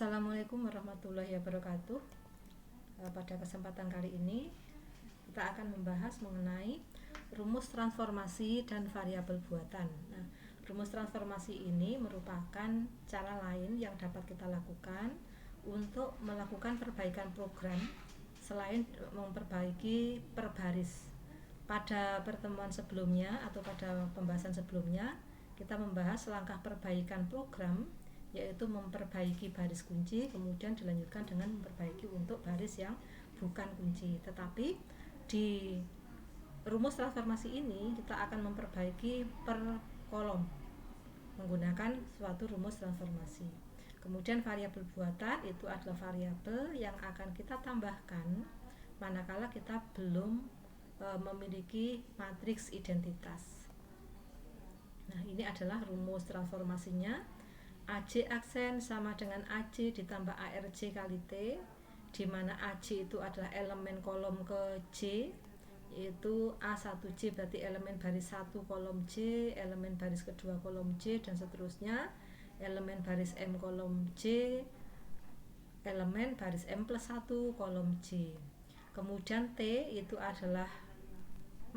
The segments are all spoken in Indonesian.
Assalamualaikum warahmatullahi wabarakatuh. Pada kesempatan kali ini kita akan membahas mengenai rumus transformasi dan variabel buatan. Nah, rumus transformasi ini merupakan cara lain yang dapat kita lakukan untuk melakukan perbaikan program selain memperbaiki per baris. Pada pertemuan sebelumnya atau pada pembahasan sebelumnya kita membahas langkah perbaikan program, yaitu memperbaiki baris kunci, kemudian dilanjutkan dengan memperbaiki untuk baris yang bukan kunci. Tetapi di rumus transformasi ini kita akan memperbaiki per kolom menggunakan suatu rumus transformasi. Kemudian variabel buatan itu adalah variabel yang akan kita tambahkan manakala kita belum memiliki matriks identitas. Nah, ini adalah rumus transformasinya. AC aksen sama dengan AC ditambah ARC kali T, di mana AC itu adalah elemen kolom ke J, yaitu A1J berarti elemen baris 1 kolom J, elemen baris kedua kolom J, dan seterusnya. Elemen baris M kolom J, elemen baris M plus 1 kolom J. Kemudian T itu adalah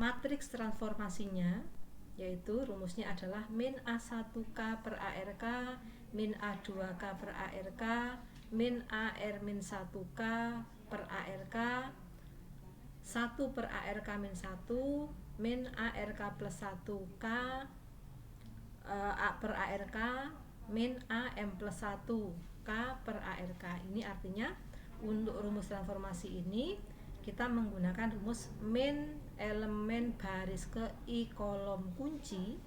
matriks transformasinya, yaitu rumusnya adalah min A1K per ARK min A2K per ARK min AR min 1K per ARK 1 per ARK min 1 min ARK plus 1K per ARK min AM plus 1K per ARK. Ini artinya untuk rumus transformasi ini kita menggunakan rumus min elemen baris ke I kolom kunci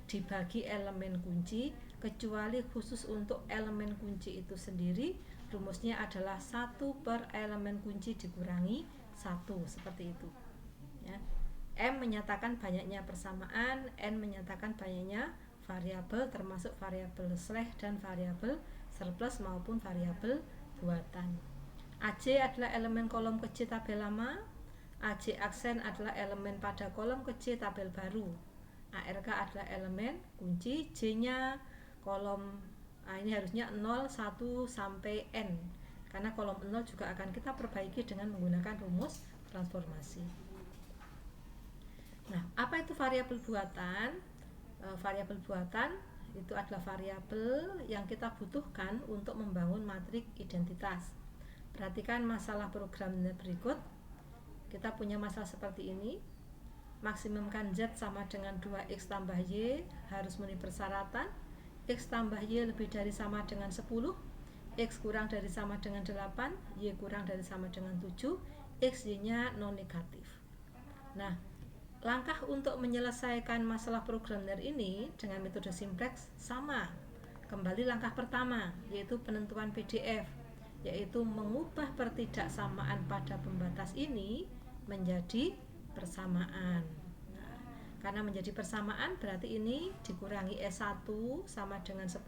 dibagi elemen kunci, kecuali khusus untuk elemen kunci itu sendiri rumusnya adalah 1 per elemen kunci dikurangi 1, seperti itu ya. M menyatakan banyaknya persamaan, N menyatakan banyaknya variabel termasuk variabel slash dan variabel surplus maupun variabel buatan. AC adalah elemen kolom kecil tabel lama, AC aksen adalah elemen pada kolom kecil tabel baru, ARK adalah elemen kunci, J-nya kolom, ini harusnya 0, 1 sampai N, karena kolom 0 juga akan kita perbaiki dengan menggunakan rumus transformasi. Nah, apa itu variabel buatan? Variabel buatan itu adalah variabel yang kita butuhkan untuk membangun matriks identitas. Perhatikan masalah program berikut. Kita punya masalah seperti ini. Maksimumkan Z sama dengan 2X tambah Y, harus memenuhi persyaratan X tambah Y lebih dari sama dengan 10, X kurang dari sama dengan 8, Y kurang dari sama dengan 7, X Y-nya non negatif. Nah, langkah untuk menyelesaikan masalah programmer ini dengan metode simplex sama. Kembali langkah pertama, yaitu penentuan PDF, yaitu mengubah pertidaksamaan pada pembatas ini menjadi persamaan. Nah, karena menjadi persamaan berarti ini dikurangi S1 sama dengan 10,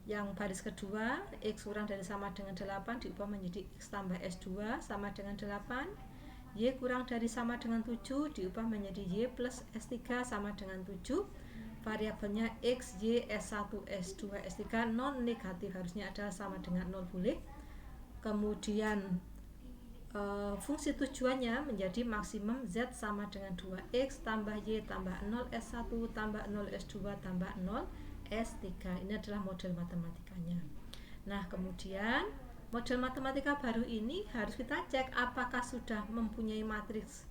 yang baris kedua X kurang dari sama dengan 8 diubah menjadi X tambah S2 sama dengan 8, Y kurang dari sama dengan 7 diubah menjadi Y plus S3 sama dengan 7. Variabelnya X, Y, S1, S2, S3 non negatif, harusnya ada sama dengan 0 boleh. Kemudian fungsi tujuannya menjadi maksimum Z sama dengan 2X tambah Y tambah 0 S1 tambah 0 S2 tambah 0 S3. Ini adalah model matematikanya. Nah, kemudian model matematika baru ini harus kita cek apakah sudah mempunyai matriks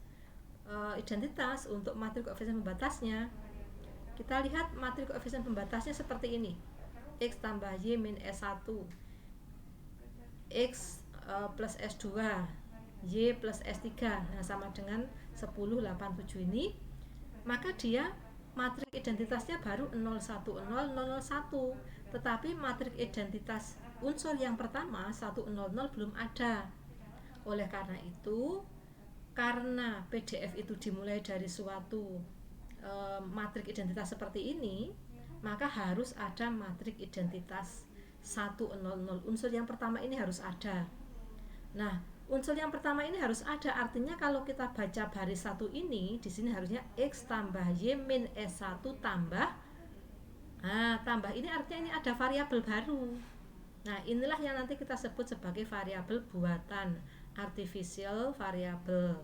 identitas untuk matriks koefisien pembatasnya. Kita lihat matriks koefisien pembatasnya seperti ini. X tambah Y min S1, X plus S2, Y plus S3, nah sama dengan 10, 8, 7 ini, maka dia matriks identitasnya baru 0, 1, 0, 0, 0, 1, tetapi matriks identitas unsur yang pertama 1, 0, 0 belum ada. Oleh karena itu, karena PDF itu dimulai dari suatu matriks identitas seperti ini, maka harus ada matriks identitas 1, 0, 0, unsur yang pertama ini harus ada. Nah, unsur yang pertama ini harus ada, artinya kalau kita baca baris 1 ini, di sini harusnya X tambah Y min S1 tambah, tambah ini artinya ini ada variabel baru. Nah, inilah yang nanti kita sebut sebagai variabel buatan, artificial variable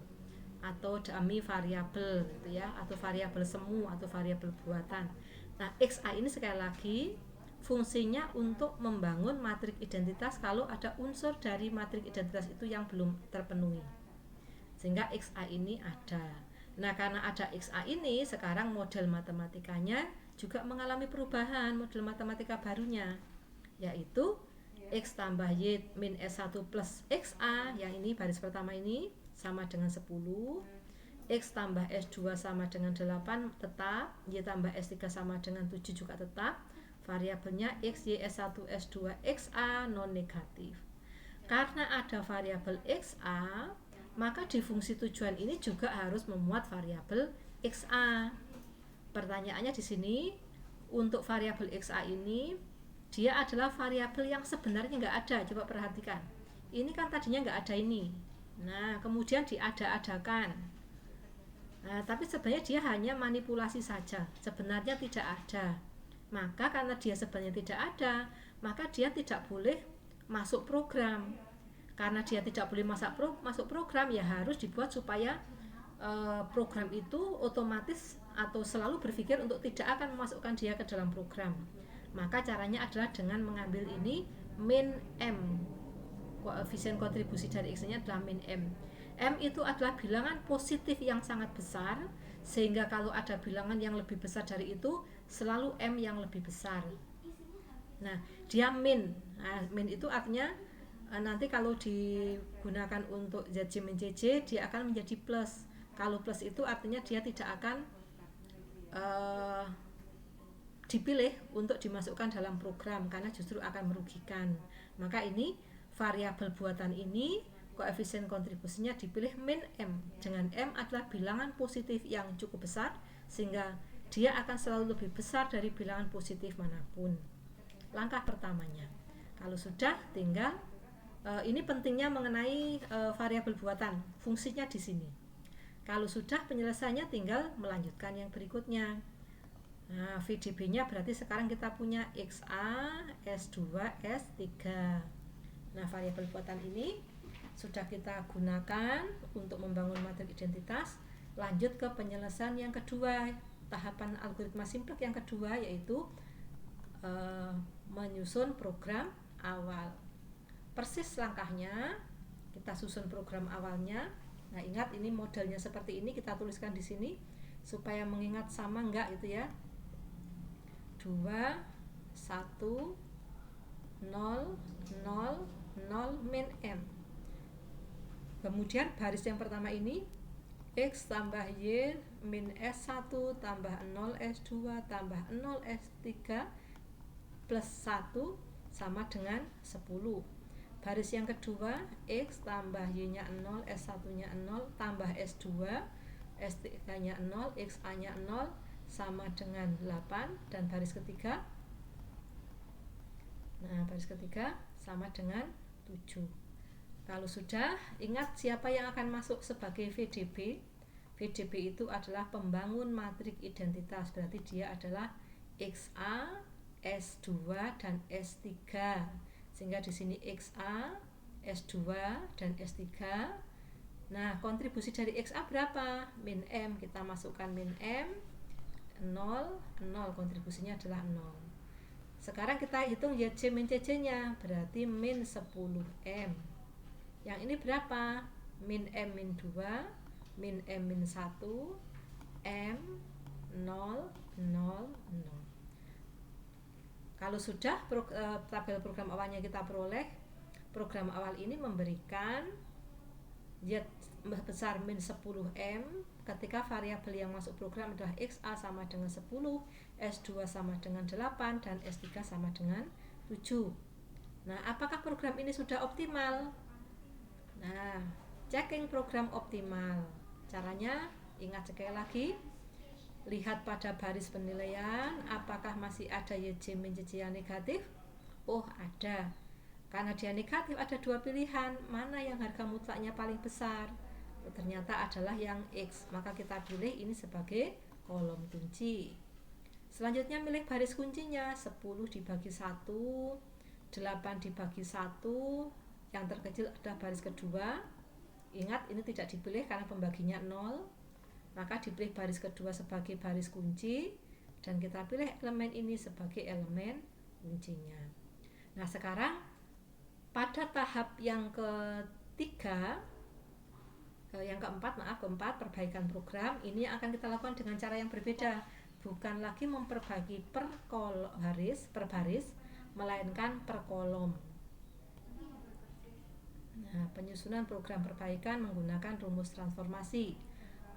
atau dummy variable gitu ya, atau variabel semu atau variabel buatan. Nah, XA ini sekali lagi fungsinya untuk membangun matrik identitas kalau ada unsur dari matrik identitas itu yang belum terpenuhi. Sehingga XA ini ada. Nah, karena ada XA ini, sekarang model matematikanya juga mengalami perubahan, model matematika barunya, yaitu X tambah Y min S1 plus XA, yang ini baris pertama ini sama dengan 10, X tambah S2 sama dengan 8 tetap, Y tambah S3 sama dengan 7 juga tetap, variabelnya X, Y, S1, S2, XA non negatif. Karena ada variabel XA, maka di fungsi tujuan ini juga harus memuat variabel XA. Pertanyaannya di sini, untuk variabel XA ini, dia adalah variabel yang sebenarnya nggak ada. Coba perhatikan. Ini kan tadinya nggak ada ini. Nah, kemudian diada-adakan. Nah, tapi sebenarnya dia hanya manipulasi saja. Sebenarnya tidak ada. Maka karena dia sebenarnya tidak ada, maka dia tidak boleh masuk program. Karena dia tidak boleh masuk program, ya harus dibuat supaya program itu otomatis atau selalu berpikir untuk tidak akan memasukkan dia ke dalam program. Maka caranya adalah dengan mengambil ini min M. Koefisien kontribusi dari X-nya adalah min M. M itu adalah bilangan positif yang sangat besar, sehingga kalau ada bilangan yang lebih besar dari itu, selalu M yang lebih besar. Nah, dia min. Nah, min itu artinya nanti kalau digunakan untuk ZJ min JJ, dia akan menjadi plus. Kalau plus itu artinya dia tidak akan dipilih untuk dimasukkan dalam program, karena justru akan merugikan. Maka ini variabel buatan ini koefisien kontribusinya dipilih min M, dengan M adalah bilangan positif yang cukup besar, sehingga dia akan selalu lebih besar dari bilangan positif manapun. Langkah pertamanya. Kalau sudah, tinggal ini pentingnya mengenai variabel buatan, fungsinya di sini. Kalau sudah, penyelesaiannya tinggal melanjutkan yang berikutnya. Nah, VDB-nya berarti sekarang kita punya XA, S2, S3. Nah, variabel buatan ini sudah kita gunakan untuk membangun matrik identitas. Lanjut ke penyelesaian yang kedua, tahapan algoritma simplex yang kedua, yaitu menyusun program awal. Persis langkahnya, kita susun program awalnya. Nah, ingat ini modelnya seperti ini, kita tuliskan di sini supaya mengingat sama enggak itu ya. 2 1 0 0 0 min M. Kemudian baris yang pertama ini X tambah Y min S1 tambah 0 S2 tambah 0 S3 plus 1 sama dengan 10. Baris yang kedua, X tambah Y-nya 0, S1-nya 0, tambah S2, S3-nya 0, XA-nya 0, sama dengan 8. Dan baris ketiga, nah baris ketiga sama dengan 7. Kalau sudah, ingat siapa yang akan masuk sebagai VDB. VDB itu adalah pembangun matrik identitas, berarti dia adalah XA, S2, dan S3. Sehingga di sini XA, S2, dan S3. Nah, kontribusi dari XA berapa? Min M, kita masukkan min M, 0, 0, kontribusinya adalah 0. Sekarang kita hitung YJ min CC-nya, berarti min 10M. Yang ini berapa? Min M min 2, min M min 1, M, 0, 0, 0. Kalau sudah tabel program awalnya kita peroleh, program awal ini memberikan Z besar min 10M ketika variabel yang masuk program adalah XA sama dengan 10, S2 sama dengan 8, dan S3 sama dengan 7. Nah, apakah program ini sudah optimal? Nah, checking program optimal. Caranya, ingat sekali lagi, lihat pada baris penilaian apakah masih ada YJ min JJ yang negatif. Oh, ada. Karena dia negatif, ada dua pilihan, mana yang harga mutlaknya paling besar. Ternyata adalah yang X, maka kita pilih ini sebagai kolom kunci. Selanjutnya milih baris kuncinya, 10 dibagi 1 8 dibagi 1, yang terkecil adalah baris kedua. Ingat ini tidak dipilih karena pembaginya 0, maka dipilih baris kedua sebagai baris kunci dan kita pilih elemen ini sebagai elemen kuncinya. Nah sekarang pada tahap yang keempat, perbaikan program, ini akan kita lakukan dengan cara yang berbeda, bukan lagi memperbagi per baris, melainkan per kolom. Nah, penyusunan program perbaikan menggunakan rumus transformasi.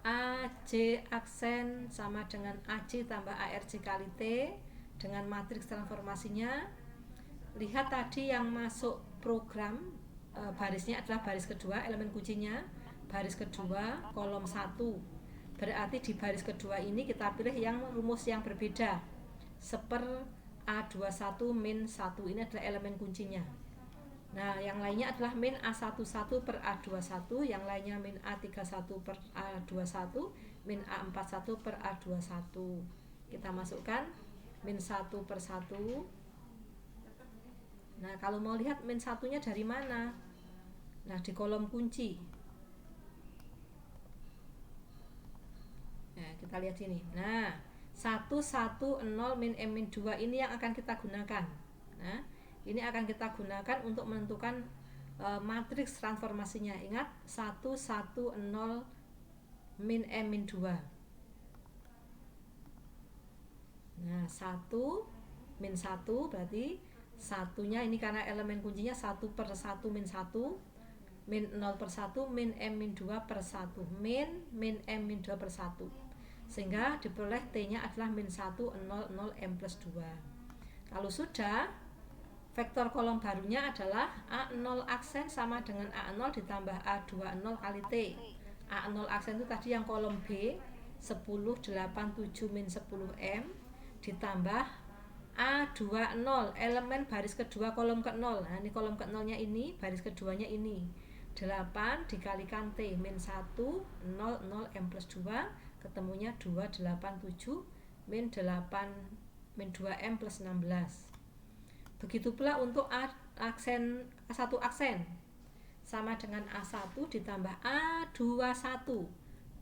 AJ aksen sama dengan AC tambah ARJ kali T dengan matriks transformasinya. Lihat tadi yang masuk program barisnya adalah baris kedua, elemen kuncinya baris kedua kolom 1. Berarti di baris kedua ini kita pilih yang rumus yang berbeda. Seper A21 min 1, ini adalah elemen kuncinya. Nah yang lainnya adalah min A11 per A21, yang lainnya min A31 per A21, min A41 per A21. Kita masukkan min 1 per 1. Nah kalau mau lihat min 1-nya dari mana? Nah di kolom kunci. Nah kita lihat sini. Nah 1, 1, 0, min M, min 2 ini yang akan kita gunakan. Nah ini akan kita gunakan untuk menentukan matriks transformasinya. Ingat 1, 1, 0, min M, min 2. Nah 1 min 1 berarti satunya ini karena elemen kuncinya 1 per 1 min 1, min 0 per 1, min M, min 2 per 1, min M, min 2 per 1, sehingga diperoleh T nya adalah min 1, 0, 0, M plus 2. Kalau sudah, vektor kolom barunya adalah A0 aksen sama dengan A0 ditambah A20 kali T. A0 aksen itu tadi yang kolom B 10, 8, 7, min 10 M ditambah A20 elemen baris kedua kolom ke 0. Nah ini kolom ke 0 nya ini, baris keduanya ini 8 dikalikan T min 1, 0, 0, M plus 2, ketemunya 2, 8, 7 min 8 min 2M plus 16. Begitu pula untuk A1 aksen sama dengan A1 ditambah A21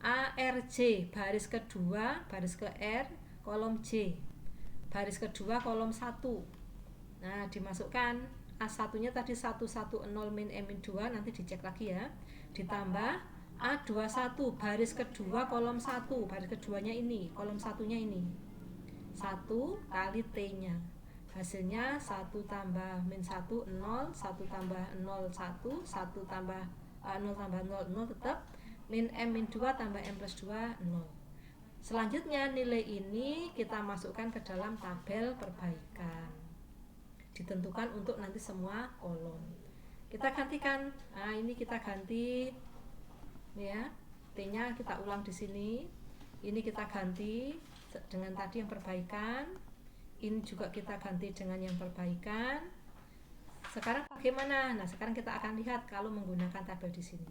ARJ baris kedua baris ke R kolom J baris kedua kolom 1. Nah dimasukkan A1 nya tadi 110 min M min 2, nanti dicek lagi ya, ditambah A21 baris kedua kolom 1, baris keduanya ini, kolom satunya ini 1 kali T nya, hasilnya 1 tambah min 1 0, 1 tambah 0 1, 1 tambah 0 tambah 0 0 tetap, min M min 2 tambah M plus 2 0. Selanjutnya nilai ini kita masukkan ke dalam tabel perbaikan, ditentukan untuk nanti semua kolom. Kita gantikan, nah ini kita ganti ya, T nya kita ulang di sini, ini kita ganti dengan tadi yang perbaikan, ini juga kita ganti dengan yang perbaikan. Sekarang bagaimana? Nah sekarang kita akan lihat kalau menggunakan tabel di sini.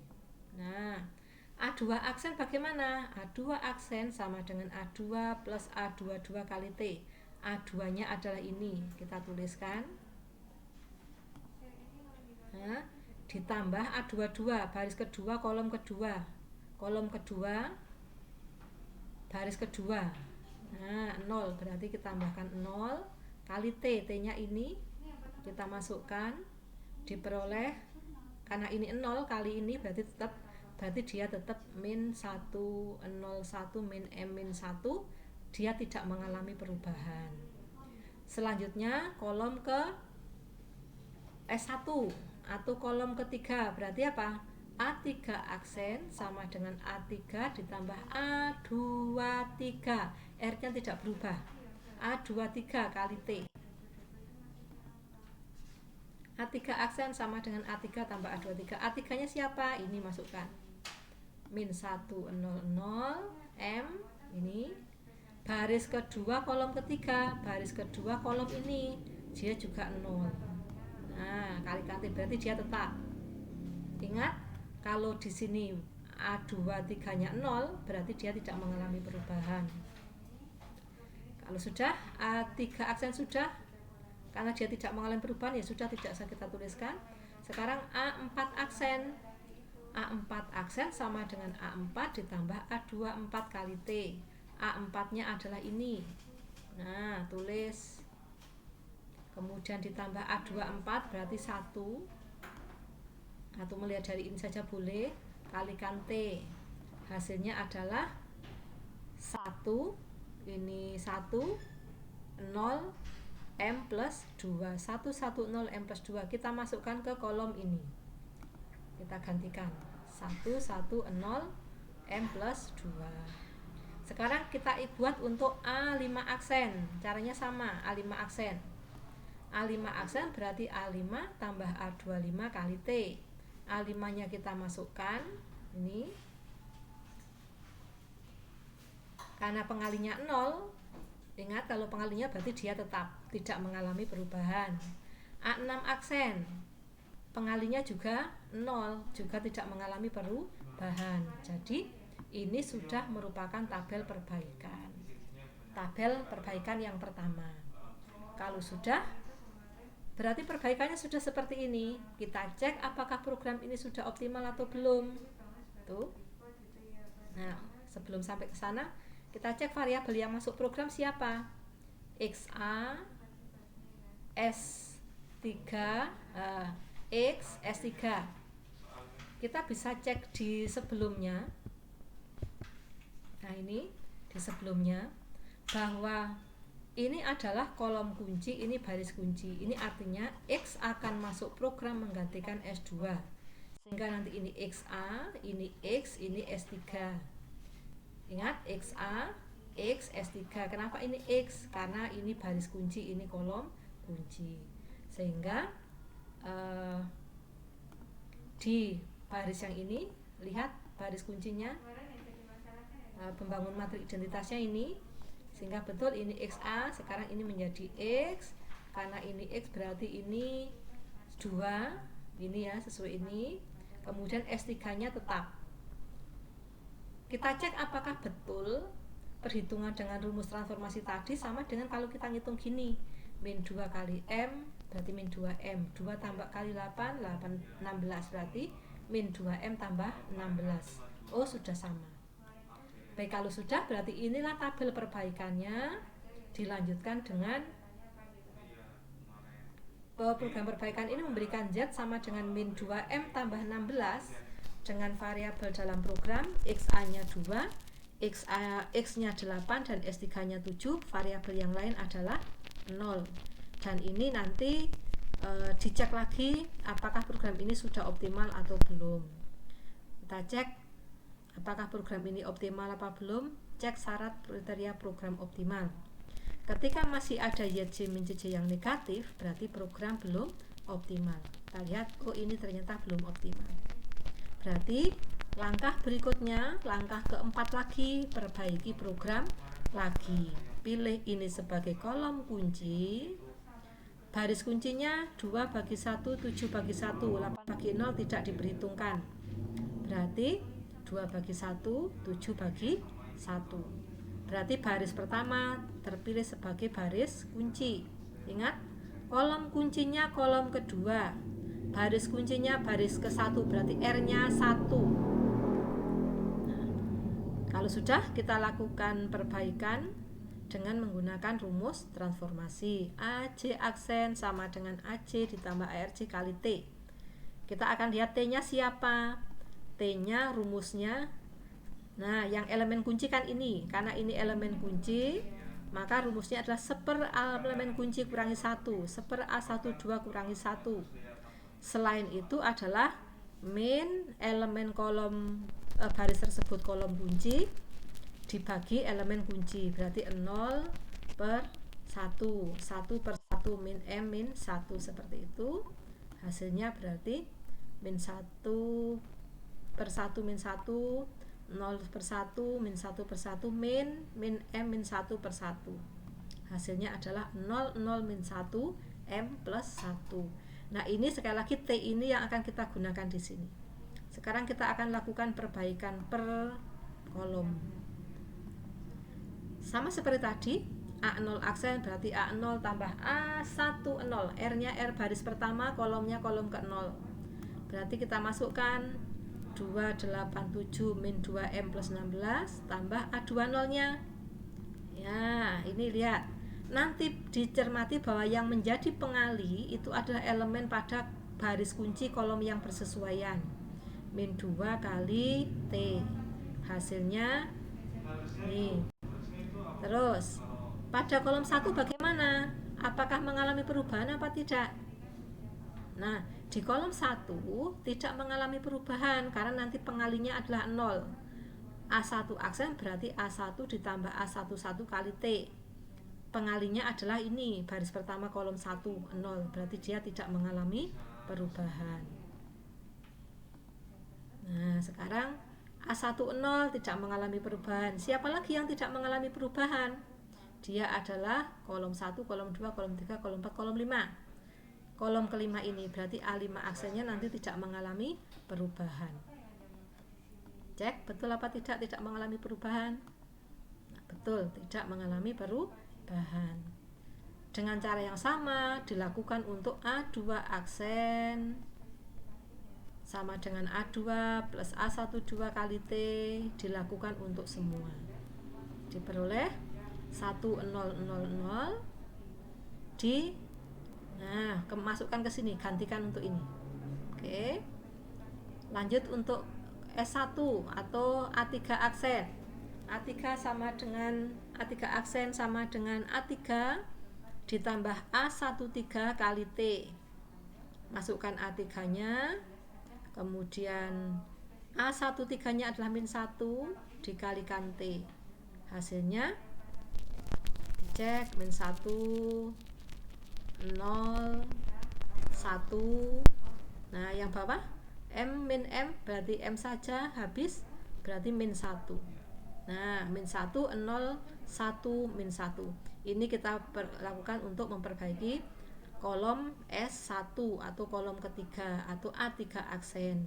Nah A2 aksen bagaimana? A2 aksen sama dengan A2 plus A22 kali T. A2 nya adalah ini, kita tuliskan. Nah, ditambah A22 baris kedua kolom kedua baris kedua. Nah 0 berarti kita tambahkan 0 kali T, T nya ini kita masukkan, diperoleh karena ini 0 kali ini berarti dia tetap min 1, 0, 1 min M min 1, dia tidak mengalami perubahan. Selanjutnya kolom ke S1 atau kolom ketiga berarti apa? A3 aksen sama dengan A3 ditambah A23, R nya tidak berubah, A23 kali T. A3 aksen sama dengan A3 tambah A23. A3 nya siapa? Ini masukkan min 1, 0, 0 M ini, baris kedua kolom ketiga, baris kedua kolom ini dia juga 0. Nah kalikan T berarti dia tetap. Ingat kalau di sini A23 nya 0 berarti dia tidak mengalami perubahan. Kalau sudah A3 aksen sudah, Karena dia tidak mengalami perubahan, ya sudah tidak usah kita tuliskan. Sekarang A4 aksen. A4 aksen sama dengan A4 ditambah A24 kali T. A4-nya adalah ini. Nah, tulis. Kemudian ditambah A24 berarti 1. Atau melihat dari ini saja boleh. Kalikan T. Hasilnya adalah 1. Ini 1, 0, M plus 2. 1, 1, 0, M plus 2. Kita masukkan ke kolom ini. Kita gantikan 1, 1, 0, M plus 2. Sekarang kita buat untuk A5 aksen. Caranya sama, A5 aksen. A5 aksen berarti A5 tambah A25 kali T. A5 nya kita masukkan ini. Karena pengalinya 0, ingat kalau pengalinya berarti dia tetap tidak mengalami perubahan. A6 aksen, pengalinya juga 0, juga tidak mengalami perubahan. Jadi ini sudah merupakan tabel perbaikan. Tabel perbaikan yang pertama. Kalau sudah, berarti perbaikannya sudah seperti ini. Kita cek apakah program ini sudah optimal atau belum. Tuh. Nah, sebelum sampai ke sana, kita cek variabel yang masuk program siapa? XA, S3, X, S3. Kita bisa cek di sebelumnya. Nah, ini di sebelumnya bahwa ini adalah kolom kunci, ini baris kunci. Ini artinya X akan masuk program menggantikan S2. Sehingga nanti ini XA, ini X, ini S3. Ingat, XA, X, S3. Kenapa ini X? Karena ini baris kunci, ini kolom kunci. Sehingga di baris yang ini, lihat baris kuncinya, pembangun matrik identitasnya ini. Sehingga betul ini XA, sekarang ini menjadi X. Karena ini X berarti ini 2. Ini ya, sesuai ini. Kemudian S3-nya tetap. Kita cek apakah betul perhitungan dengan rumus transformasi tadi sama dengan kalau kita ngitung gini. Min 2 kali M berarti min 2M. 2 tambah kali 8, 16 berarti min 2M tambah 16. Oh, sudah sama. Baik, kalau sudah berarti inilah tabel perbaikannya. Dilanjutkan dengan program perbaikan ini memberikan Z sama dengan min 2M tambah 16 dengan variabel dalam program XA-nya 2, X-nya 8 dan S3-nya 7. Variabel yang lain adalah 0. Dan ini nanti dicek lagi apakah program ini sudah optimal atau belum. Kita cek apakah program ini optimal apa belum. Cek syarat kriteria program optimal. Ketika masih ada YJ min JJ yang negatif, berarti program belum optimal. Kita lihat, oh ini ternyata belum optimal. Berarti langkah berikutnya, langkah keempat lagi, perbaiki program lagi. Pilih ini sebagai kolom kunci. Baris kuncinya 2 bagi 1, 7 bagi 1, 8 bagi 0 tidak diperhitungkan. Berarti 2 bagi 1, 7 bagi 1. Berarti baris pertama terpilih sebagai baris kunci. Ingat, kolom kuncinya kolom kedua. Baris kuncinya baris ke-1, berarti R-nya 1. Nah, kalau sudah, kita lakukan perbaikan dengan menggunakan rumus transformasi. AC aksen sama dengan AC ditambah ARC kali T. Kita akan lihat T-nya siapa? T-nya rumusnya. Nah, yang elemen kunci kan ini. Karena ini elemen kunci, maka rumusnya adalah 1/, elemen kunci kurangi 1. 1/A12 kurangi 1. Selain itu adalah min elemen kolom baris tersebut kolom kunci dibagi elemen kunci, berarti 0/1, 1/1 min M min 1, seperti itu. Hasilnya berarti min 1/1 min 1, 0/1 min 1/1 min M min 1/1. Hasilnya adalah 0, 0 min 1 M plus 1. Nah, ini sekali lagi T ini yang akan kita gunakan di sini. Sekarang kita akan lakukan perbaikan per kolom. Sama seperti tadi, A0 aksen berarti A0 tambah A10, R-nya R baris pertama, kolomnya kolom ke-0. Berarti kita masukkan 287 min 2M plus 16 tambah A20-nya. Ya, ini lihat. Nanti dicermati bahwa yang menjadi pengali itu adalah elemen pada baris kunci kolom yang bersesuaian. Min 2 kali T. Hasilnya ini. Terus pada kolom 1 bagaimana? Apakah mengalami perubahan apa tidak? Nah, di kolom 1 tidak mengalami perubahan karena nanti pengalinya adalah 0. A1 aksen berarti A1 ditambah A11 kali T. Pengalinya adalah ini, baris pertama kolom 1, 0. Berarti dia tidak mengalami perubahan. Nah, sekarang A10 tidak mengalami perubahan. Siapa lagi yang tidak mengalami perubahan? Dia adalah kolom 1, kolom 2, kolom 3, kolom 4, kolom 5. Kolom kelima ini berarti A5 aksennya nanti tidak mengalami perubahan. Cek betul apa tidak mengalami perubahan. Nah, betul, tidak mengalami perubahan. Dengan cara yang sama dilakukan untuk A2 aksen sama dengan A2 plus A12 kali T, dilakukan untuk semua. Diperoleh 1000 di masukkan ke sini, gantikan untuk ini. Oke. Lanjut untuk S1 atau A3 aksen. A3 sama dengan A3 aksen sama dengan A3 ditambah A13 kali T. Masukkan A3-nya. Kemudian A13-nya adalah min 1 dikalikan T. Hasilnya dicek min 1 0 1. Nah, yang bawah M min M berarti M saja, habis berarti min 1. Nah, min 1 0 1 min 1. Ini kita lakukan untuk memperbaiki kolom S1 atau kolom ketiga atau A3 aksen.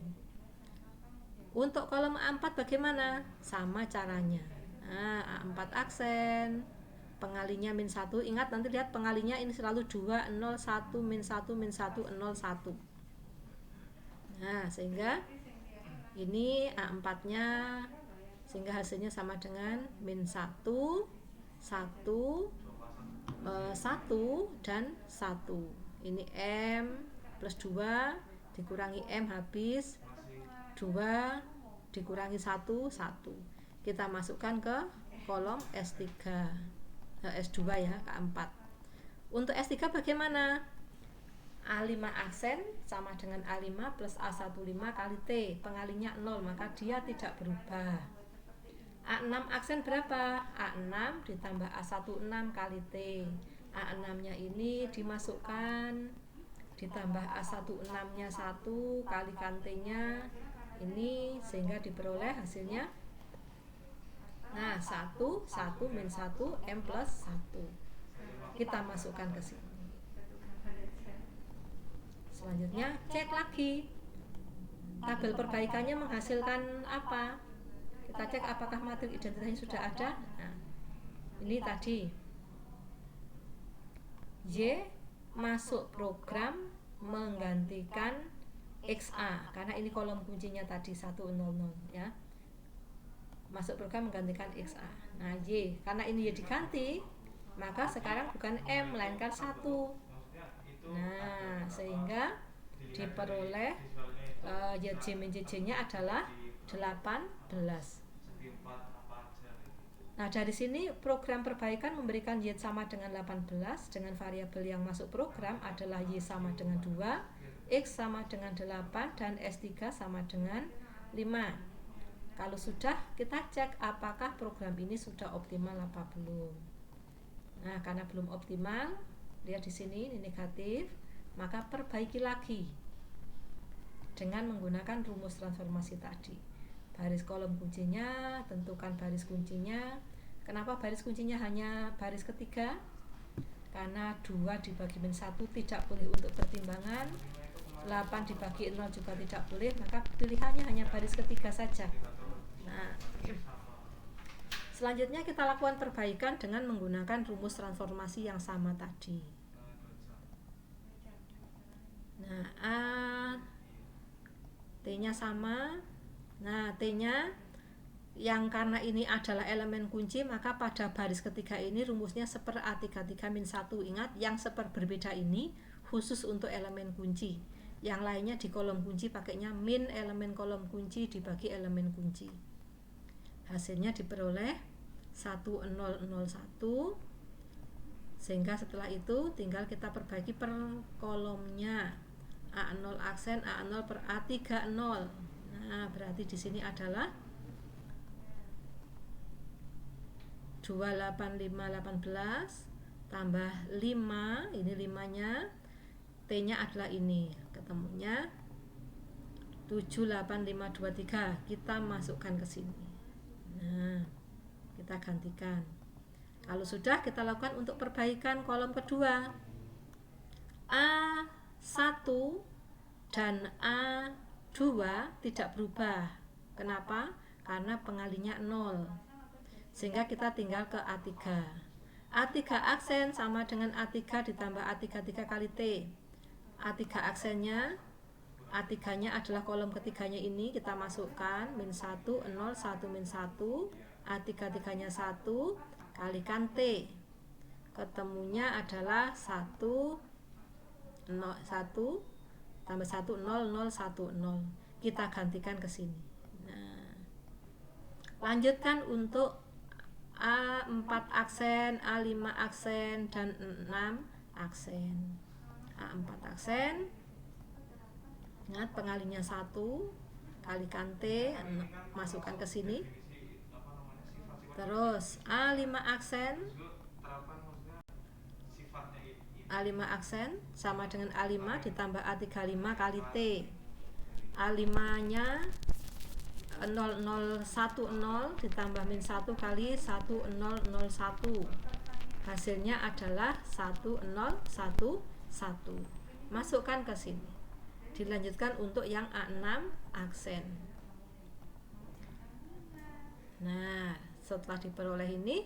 Untuk kolom A4 bagaimana? Sama caranya. Nah, A4 aksen, pengalinya min 1. Ingat nanti lihat pengalinya ini selalu 2 0 1 min 1 min 1 0 1. Nah, sehingga ini A4-nya sehingga hasilnya sama dengan min 1 1 1 dan 1. Ini M plus 2 dikurangi M habis 2 dikurangi 1 1. Kita masukkan ke kolom S3 S2 ya, ke-4. Untuk S3 bagaimana? A5 aksen sama dengan A5 plus A15 kali T. Pengalinya 0, maka dia tidak berubah. A6 aksen berapa? A6 ditambah A16 kali T. A6-nya ini dimasukkan, ditambah A16-nya 1 kalikan T-nya ini, sehingga diperoleh hasilnya. Nah, 1 1 min 1 M plus 1. Kita masukkan ke sini. Selanjutnya cek lagi. Tabel perbaikannya menghasilkan apa? Kita cek apakah matrik identitasnya sudah ada. Nah, ini tadi Y masuk program menggantikan XA karena ini kolom kuncinya tadi 100 ya. Masuk program menggantikan XA. Nah, Y karena ini Y diganti, maka sekarang bukan M melainkan 1. Nah, sehingga diperoleh YJ min JJ-nya adalah 18. Nah, dari sini program perbaikan memberikan Y sama dengan 18 dengan variabel yang masuk program adalah Y sama dengan 2, X sama dengan 8 dan S3 sama dengan 5. Kalau sudah, kita cek apakah program ini sudah optimal apa belum. Nah, karena belum optimal, lihat di sini ini negatif, maka perbaiki lagi dengan menggunakan rumus transformasi tadi. Baris kolom kuncinya, tentukan baris kuncinya. Kenapa baris kuncinya hanya baris ketiga? Karena 2 dibagi min 1 tidak boleh untuk pertimbangan, 8 dibagi 0 juga tidak boleh, maka pilihannya hanya baris ketiga saja. Nah, Selanjutnya kita lakukan perbaikan dengan menggunakan rumus transformasi yang sama tadi. Nah, A T-nya sama. Nah, T-nya yang karena ini adalah elemen kunci, maka pada baris ketiga ini rumusnya seper A33 min 1. Ingat, yang seper berbeda ini khusus untuk elemen kunci. Yang lainnya di kolom kunci pakainya min elemen kolom kunci dibagi elemen kunci. Hasilnya diperoleh 1001. Sehingga setelah itu tinggal kita perbaiki per kolomnya. A0 aksen A0 per A30. Nah, berarti di sini adalah 28518 tambah 5, ini 5-nya, T-nya adalah ini, ketemunya 78523. Kita masukkan ke sini. Nah, kita gantikan. Kalau sudah, kita lakukan untuk perbaikan kolom kedua. A1 dan A2 tidak berubah. Kenapa? Karena pengalinya 0. Sehingga kita tinggal ke A3. A3 aksen sama dengan A3 ditambah A33 kali T. A3 aksennya, A3-nya adalah kolom ketiganya ini, kita masukkan min 1, 0, 1, min 1. A33-nya 1 kalikan T. Ketemunya adalah 1, 0, 1 tambah 1, 0, 0, 1, 0. Kita gantikan ke sini. Nah, lanjutkan untuk A4 aksen, A5 aksen, dan 6 aksen. A4 aksen, ingat pengalinya 1 kalikan T, masukkan ke sini. Terus A5 aksen, A5 aksen sama dengan A5 ditambah A35 kali T. A5-nya 0010 ditambah min 1 kali 1001. Hasilnya adalah 1011. Masukkan ke sini. Dilanjutkan untuk yang A6 aksen. Nah, setelah diperoleh ini,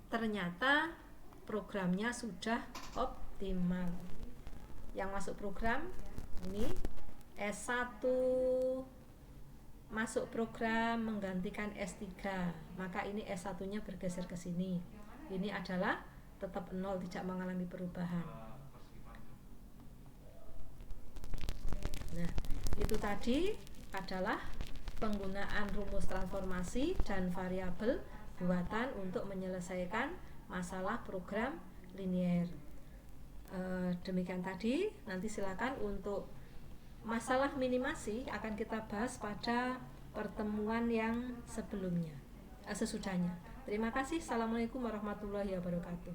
ternyata programnya sudah optimal. Yang masuk program ini S1 masuk program menggantikan S3, maka ini S1-nya bergeser ke sini. Ini adalah tetap 0, tidak mengalami perubahan. Nah, itu tadi adalah penggunaan rumus transformasi dan variabel buatan untuk menyelesaikan masalah program linier. Demikian tadi, nanti silakan untuk masalah minimasi akan kita bahas pada pertemuan yang sebelumnya, sesudahnya. Terima kasih. Assalamualaikum warahmatullahi wabarakatuh.